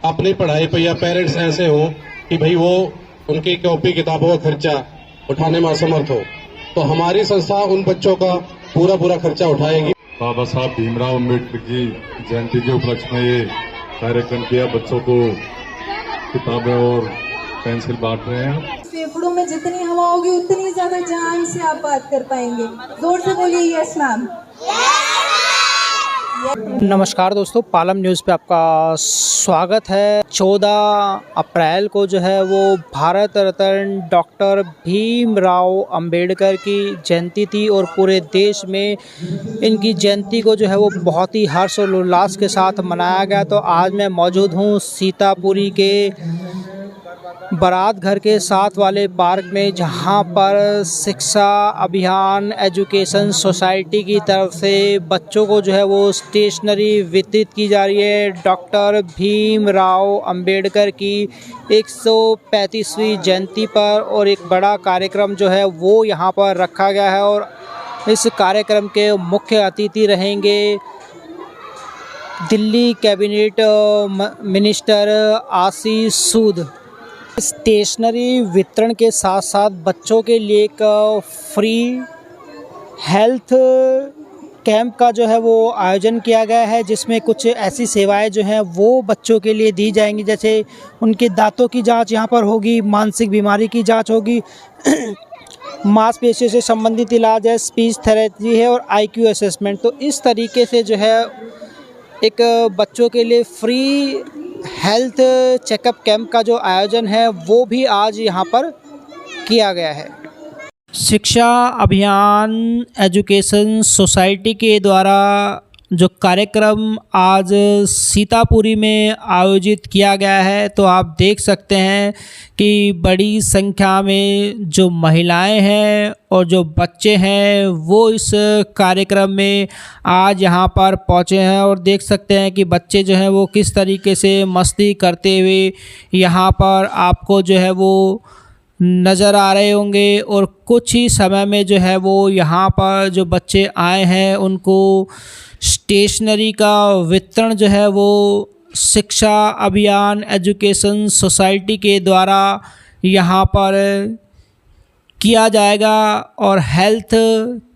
अपनी पढ़ाई पे या पेरेंट्स ऐसे हो कि भाई वो उनकी कॉपी किताबों का खर्चा उठाने में असमर्थ हो, तो हमारी संस्था उन बच्चों का पूरा खर्चा उठाएगी। बाबा साहब भीमराव अम्बेडकर की जयंती के उपलक्ष्य में ये कार्यक्रम किया। बच्चों को किताबें और पेंसिल बांट रहे हैं। फेफड़ों में जितनी हवा होगी उतनी ज्यादा जान से आप बात कर पाएंगे। जोर से बोलिए यस मैम। नमस्कार दोस्तों, पालम न्यूज़ पे आपका स्वागत है। 14 अप्रैल को जो है वो भारत रत्न डॉक्टर भीमराव अंबेडकर की जयंती थी और पूरे देश में इनकी जयंती को जो है वो बहुत ही हर्ष और उल्लास के साथ मनाया गया। तो आज मैं मौजूद हूँ सीतापुरी के बारात घर के साथ वाले पार्क में, जहां पर शिक्षा अभियान एजुकेशन सोसाइटी की तरफ से बच्चों को जो है वो स्टेशनरी वितरित की जा रही है। डॉक्टर भीमराव अंबेडकर की 135वीं जयंती पर और एक बड़ा कार्यक्रम जो है वो यहां पर रखा गया है और इस कार्यक्रम के मुख्य अतिथि रहेंगे दिल्ली कैबिनेट मिनिस्टर आशीष सूद। स्टेशनरी वितरण के साथ साथ बच्चों के लिए एक फ्री हेल्थ कैंप का जो है वो आयोजन किया गया है, जिसमें कुछ ऐसी सेवाएं जो हैं वो बच्चों के लिए दी जाएंगी। जैसे उनके दांतों की जांच यहाँ पर होगी, मानसिक बीमारी की जांच होगी, मांसपेशियों से संबंधित इलाज है, स्पीच थेरेपी है और IQ असेसमेंट। तो इस तरीके से जो है एक बच्चों के लिए फ्री हेल्थ चेकअप कैंप का जो आयोजन है वो भी आज यहाँ पर किया गया है। शिक्षा अभियान एजुकेशन सोसाइटी के द्वारा जो कार्यक्रम आज सीतापुरी में आयोजित किया गया है, तो आप देख सकते हैं कि बड़ी संख्या में जो महिलाएं हैं और जो बच्चे हैं वो इस कार्यक्रम में आज यहाँ पर पहुँचे हैं और देख सकते हैं कि बच्चे जो हैं वो किस तरीके से मस्ती करते हुए यहाँ पर आपको जो है वो नज़र आ रहे होंगे। और कुछ ही समय में जो है वो यहाँ पर जो बच्चे आए हैं उनको स्टेशनरी का वितरण जो है वो शिक्षा अभियान एजुकेशन सोसाइटी के द्वारा यहाँ पर किया जाएगा और हेल्थ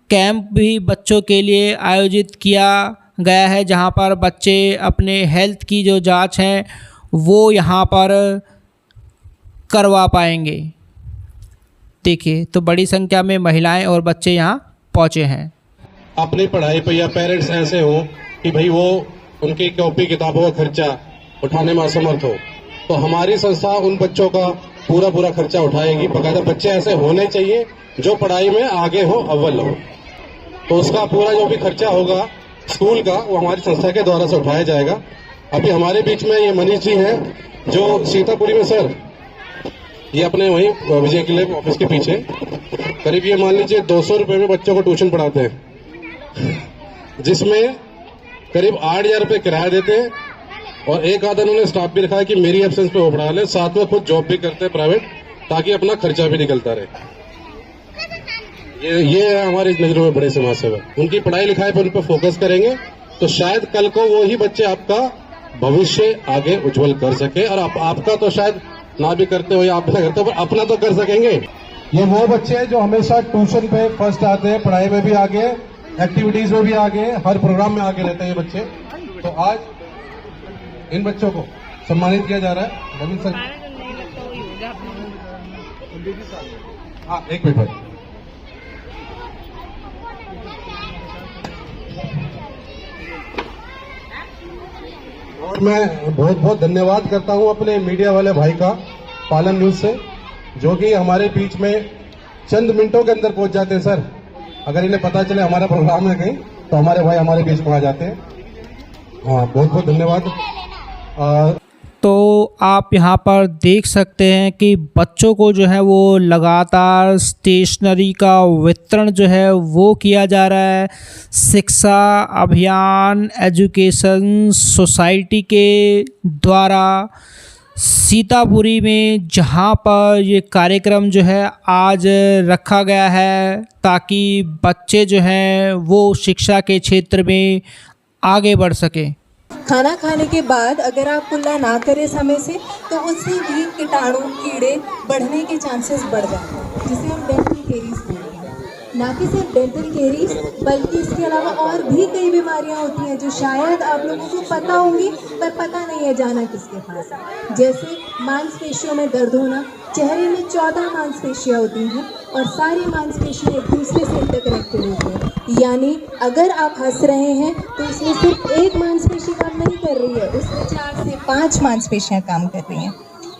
कैंप भी बच्चों के लिए आयोजित किया गया है, जहाँ पर बच्चे अपने हेल्थ की जो जांच है वो यहाँ पर करवा पाएंगे। देखिए, तो बड़ी संख्या में महिलाएं और बच्चे यहाँ पहुँचे हैं। अपनी पढ़ाई पे या पेरेंट्स ऐसे हो कि भाई वो उनकी कॉपी किताबों का खर्चा उठाने में असमर्थ हो, तो हमारी संस्था उन बच्चों का पूरा खर्चा उठाएगी। बकायदा बच्चे ऐसे होने चाहिए जो पढ़ाई में आगे हो, अव्वल हो, तो उसका पूरा जो भी खर्चा होगा स्कूल का वो हमारी संस्था के द्वारा से उठाया जाएगा। अभी हमारे बीच में ये मनीष जी हैं जो सीतापुरी में, सर ये अपने वहीं विजय किले ऑफिस के पीछे करीब ये मान लीजिए 200 रुपये में बच्चों को ट्यूशन पढ़ाते हैं, जिसमें करीब 8,000 रुपये किराया देते हैं और एक आधा उन्होंने स्टाफ भी रखा है कि मेरी एब्सेंस पे वो पढ़ा ले, साथ में खुद जॉब भी करते हैं प्राइवेट, ताकि अपना खर्चा भी निकलता रहे। ये है हमारी नजरों में बड़े समाज सेवक। उनकी पढ़ाई लिखाई पर उन पर फोकस करेंगे तो शायद कल को वो ही बच्चे आपका भविष्य आगे उज्जवल कर सके। और आपका तो शायद ना भी करते हो या आप ना करते हो, पर अपना तो कर सकेंगे। ये वो बच्चे हैं जो हमेशा ट्यूशन पे फर्स्ट आते हैं, पढ़ाई में भी आगे, एक्टिविटीज में भी आगे, हर प्रोग्राम में आगे रहते हैं ये बच्चे। तो आज इन बच्चों को सम्मानित किया जा रहा है। रविंद्र सर, हाँ एक मिनट भाई। और मैं बहुत धन्यवाद करता हूं अपने मीडिया वाले भाई का, पालम न्यूज से, जो कि हमारे बीच में चंद मिनटों के अंदर पहुंच जाते हैं। सर, अगर इन्हें पता चले हमारा प्रोग्राम है कहीं तो हमारे भाई हमारे बीच में आ जाते हैं। हाँ, बहुत धन्यवाद। तो आप यहाँ पर देख सकते हैं कि बच्चों को जो है वो लगातार स्टेशनरी का वितरण जो है वो किया जा रहा है। शिक्षा अभियान एजुकेशन सोसाइटी के द्वारा सीतापुरी में, जहाँ पर ये कार्यक्रम जो है आज रखा गया है ताकि बच्चे जो हैं वो शिक्षा के क्षेत्र में आगे बढ़ सकें। खाना खाने के बाद अगर आप कुल्ला ना करें समय से तो उससे भी कीटाणु कीड़े बढ़ने के चांसेस बढ़ जाते हैं, जिसे हम डेंटल कैरीज बोलते हैं। ना कि सिर्फ डेंटल कैरीज बल्कि इसके अलावा और भी कई बीमारियां होती हैं जो शायद आप लोगों को पता होंगी पर पता नहीं है जाना किसके पास है। जैसे मांसपेशियों में दर्द होना, चेहरे में 14 मांसपेशियां होती हैं और सारी मांसपेशियां एक दूसरे से इंटरकनेक्टेड होती हैं। यानी अगर आप हंस रहे हैं तो इसमें सिर्फ एक मांसपेशी काम नहीं कर रही है, उसमें 4 से 5 मांसपेशियां काम कर रही हैं।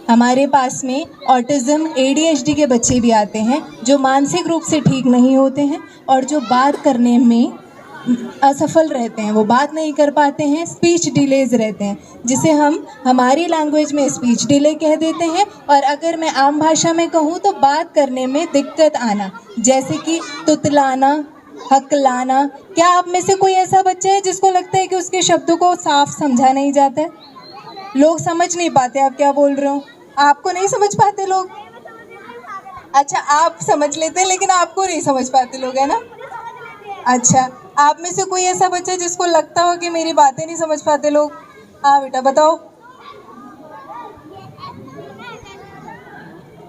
हमारे पास में ऑटिज्म ADHD के बच्चे भी आते हैं जो मानसिक रूप से ठीक नहीं होते हैं और जो बात करने में असफल रहते हैं, वो बात नहीं कर पाते हैं, स्पीच डिलेज रहते हैं, जिसे हम हमारी लैंग्वेज में स्पीच डिले कह देते हैं। और अगर मैं आम भाषा में कहूँ तो बात करने में दिक्कत आना, जैसे कि तुतलाना, हकलाना। क्या आप में से कोई ऐसा बच्चा है जिसको लगता है कि उसके शब्दों को साफ समझा नहीं जाता है? लोग समझ नहीं पाते आप क्या बोल रहे हो, आपको नहीं समझ पाते लोग? अच्छा, आप समझ लेते हैं लेकिन आपको नहीं समझ पाते लोग, है ना? अच्छा, आप में से कोई ऐसा बच्चा जिसको लगता हो कि मेरी बातें नहीं समझ पाते लोग? हाँ बेटा बताओ,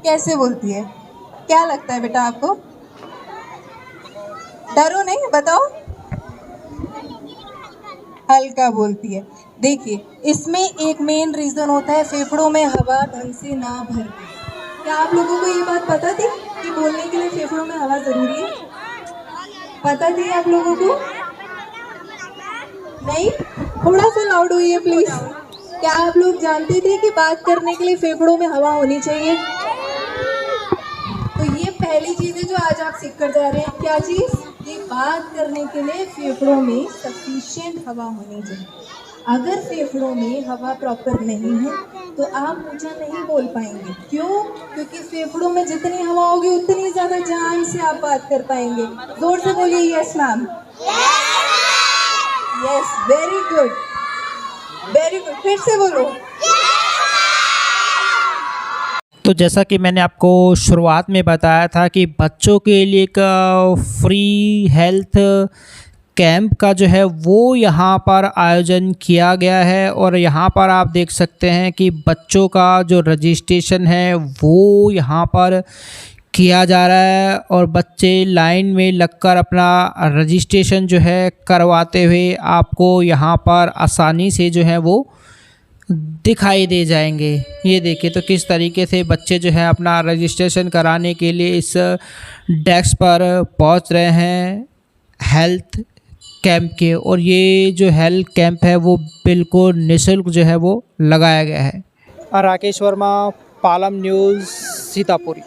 कैसे बोलती है? क्या लगता है बेटा आपको? डरो नहीं, बताओ। हल्का बोलती है। देखिए, इसमें एक मेन रीज़न होता है फेफड़ों में हवा ढंग से ना भर के। क्या आप लोगों को ये बात पता थी कि बोलने के लिए फेफड़ों में हवा ज़रूरी है? पता थी आप लोगों को? नहीं? थोड़ा सा लाउड हुई है प्लीज़। क्या आप लोग जानते थे कि बात करने के लिए फेफड़ों में हवा होनी चाहिए? तो ये पहली चीज़ है जो आज आप सीख कर जा रहे हैं। क्या चीज़? कि बात करने के लिए फेफड़ों में सफिशिएंट हवा होनी चाहिए। अगर फेफड़ों में हवा प्रॉपर नहीं है तो आप ऊंचा नहीं बोल पाएंगे। क्यों? क्योंकि फेफड़ों में जितनी हवा होगी उतनी ज़्यादा जान से आप बात कर पाएंगे। जोर से बोलिए yes ma'am. Yes, very good, very good. फिर से बोलो। तो जैसा कि मैंने आपको शुरुआत में बताया था कि बच्चों के लिए एक फ्री हेल्थ कैंप का जो है वो यहाँ पर आयोजन किया गया है और यहाँ पर आप देख सकते हैं कि बच्चों का जो रजिस्ट्रेशन है वो यहाँ पर किया जा रहा है और बच्चे लाइन में लगकर अपना रजिस्ट्रेशन जो है करवाते हुए आपको यहाँ पर आसानी से जो है वो दिखाई दे जाएंगे। ये देखिए तो किस तरीके से बच्चे जो है अपना रजिस्ट्रेशन कराने के लिए इस डेस्क पर पहुंच रहे हैं हेल्थ कैंप के। और ये जो हेल्थ कैंप है वो बिल्कुल निःशुल्क जो है वो लगाया गया है। राकेश वर्मा, पालम न्यूज़, सीतापुर।